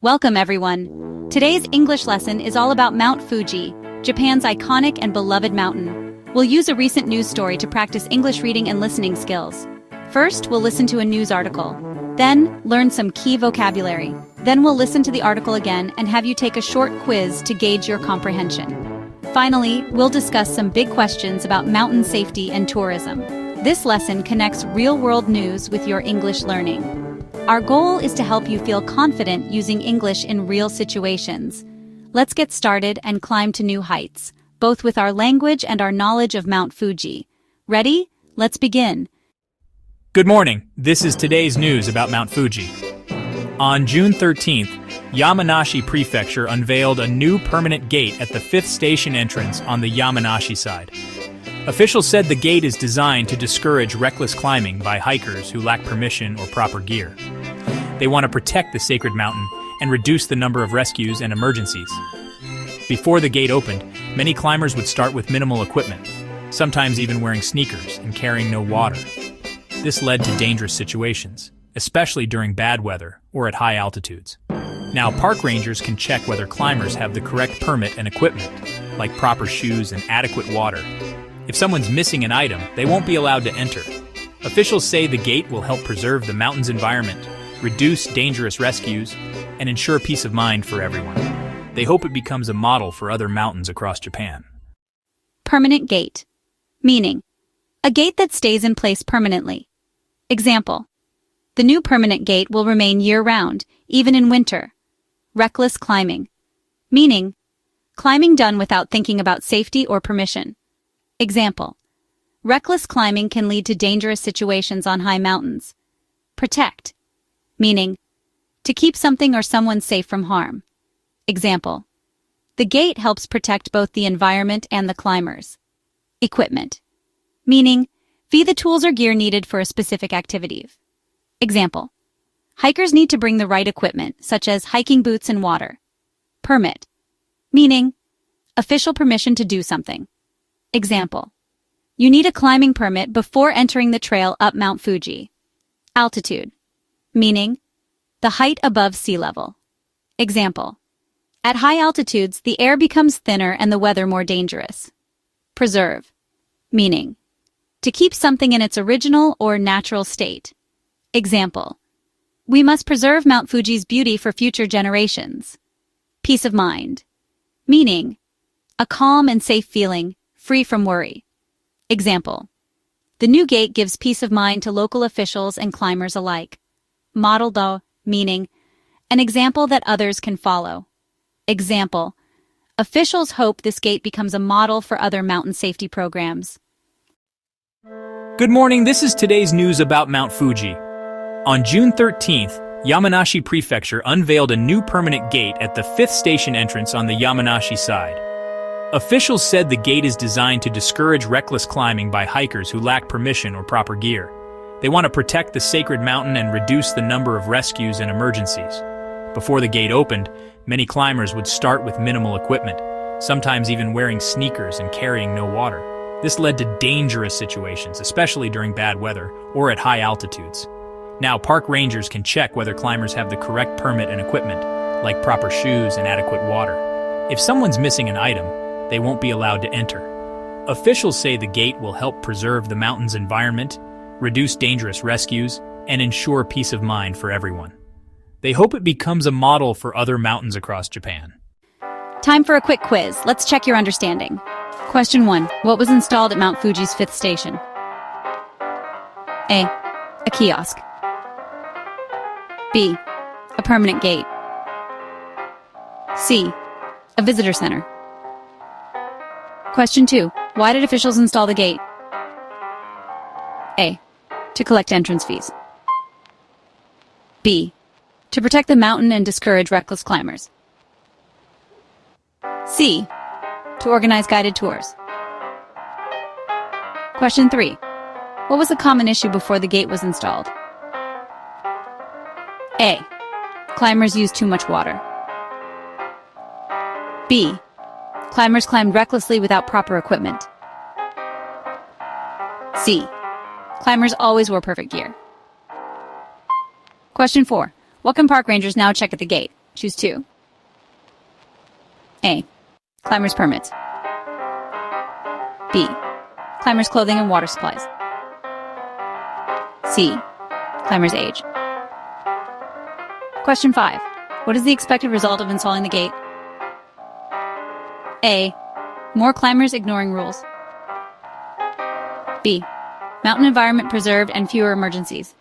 Welcome, everyone. Today's English lesson is all about Mount Fuji, Japan's iconic and beloved mountain. We'll use a recent news story to practice English reading and listening skills. First, we'll listen to a news article. Then, learn some key vocabulary. Then we'll listen to the article again and have you take a short quiz to gauge your comprehension. Finally, we'll discuss some big questions about mountain safety and tourism. This lesson connects real-world news with your English learning. Our goal is to help you feel confident using English in real situations. Let's get started and climb to new heights, both with our language and our knowledge of Mount Fuji. Ready? Let's begin. Good morning. This is today's news about Mount Fuji. On June 13th, Yamanashi Prefecture unveiled a new permanent gate at the 5th station entrance on the Yamanashi side. Officials said the gate is designed to discourage reckless climbing by hikers who lack permission or proper gear. They want to protect the sacred mountain and reduce the number of rescues and emergencies. Before the gate opened, many climbers would start with minimal equipment, sometimes even wearing sneakers and carrying no water. This led to dangerous situations, especially during bad weather or at high altitudes. Now, park rangers can check whether climbers have the correct permit and equipment, like proper shoes and adequate water. If someone's missing an item, they won't be allowed to enter. Officials say the gate will help preserve the mountain's environment, reduce dangerous rescues, and ensure peace of mind for everyone. They hope it becomes a model for other mountains across Japan. Permanent gate. Meaning, a gate that stays in place permanently. Example, the new permanent gate will remain year-round, even in winter. Reckless climbing. Meaning, climbing done without thinking about safety or permission. Example, reckless climbing can lead to dangerous situations on high mountains. Protect. Meaning, to keep something or someone safe from harm. Example, the gate helps protect both the environment and the climbers. Equipment. Meaning, the tools or gear needed for a specific activity. Example, hikers need to bring the right equipment, such as hiking boots and water. Permit. Meaning, official permission to do something. Example, you need a climbing permit before entering the trail up Mount Fuji. Altitude. Meaning, the height above sea level. Example, at high altitudes, the air becomes thinner and the weather more dangerous. Preserve. Meaning, to keep something in its original or natural state. Example, we must preserve Mount Fuji's beauty for future generations. Peace of mind. Meaning, a calm and safe feeling, free from worry. Example, the new gate gives peace of mind to local officials and climbers alike. Model though, meaning, an example that others can follow. Example, officials hope this gate becomes a model for other mountain safety programs. Good morning. This is today's news about Mount Fuji. On June 13th, Yamanashi Prefecture unveiled a new permanent gate at the 5th station entrance on the Yamanashi side. Officials said the gate is designed to discourage reckless climbing by hikers who lack permission or proper gear. They want to protect the sacred mountain and reduce the number of rescues and emergencies. Before the gate opened, many climbers would start with minimal equipment, sometimes even wearing sneakers and carrying no water. This led to dangerous situations, especially during bad weather or at high altitudes. Now, park rangers can check whether climbers have the correct permit and equipment, like proper shoes and adequate water. If someone's missing an item, they won't be allowed to enter. Officials say the gate will help preserve the mountain's environment, reduce dangerous rescues, and ensure peace of mind for everyone. They hope it becomes a model for other mountains across Japan. Time for a quick quiz. Let's check your understanding. Question 1. What was installed at Mount Fuji's 5th station? A. A kiosk. B. A permanent gate. C. A visitor center. Question 2. Why did officials install the gate? A. To collect entrance fees. B. To protect the mountain and discourage reckless climbers. C. To organize guided tours. Question 3. What was a common issue before the gate was installed? A. Climbers used too much water. B. Climbers climbed recklessly without proper equipment. C. Climbers always wore perfect gear. Question 4. What can park rangers now check at the gate? Choose 2. A. Climber's permit. B. Climber's clothing and water supplies. C. Climber's age. Question 5. What is the expected result of installing the gate? A. More climbers ignoring rules. B. Mountain environment preserved and fewer emergencies.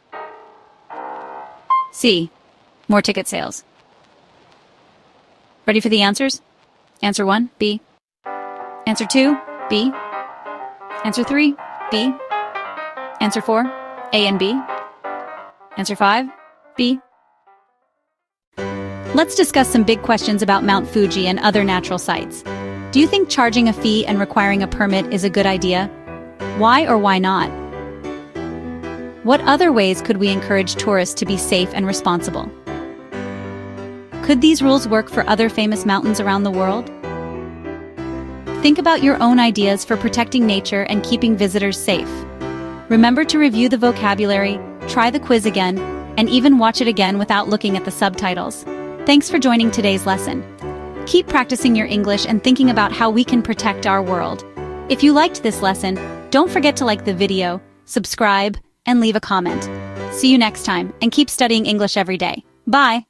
C. More ticket sales. Ready for the answers? Answer 1, B. Answer 2, B. Answer 3, B. Answer 4, A and B. Answer 5, B. Let's discuss some big questions about Mount Fuji and other natural sites. Do you think charging a fee and requiring a permit is a good idea? Why or why not? What other ways could we encourage tourists to be safe and responsible? Could these rules work for other famous mountains around the world? Think about your own ideas for protecting nature and keeping visitors safe. Remember to review the vocabulary, try the quiz again, and even watch it again without looking at the subtitles. Thanks for joining today's lesson. Keep practicing your English and thinking about how we can protect our world. If you liked this lesson, don't forget to like the video, subscribe, and leave a comment. See you next time, and keep studying English every day. Bye!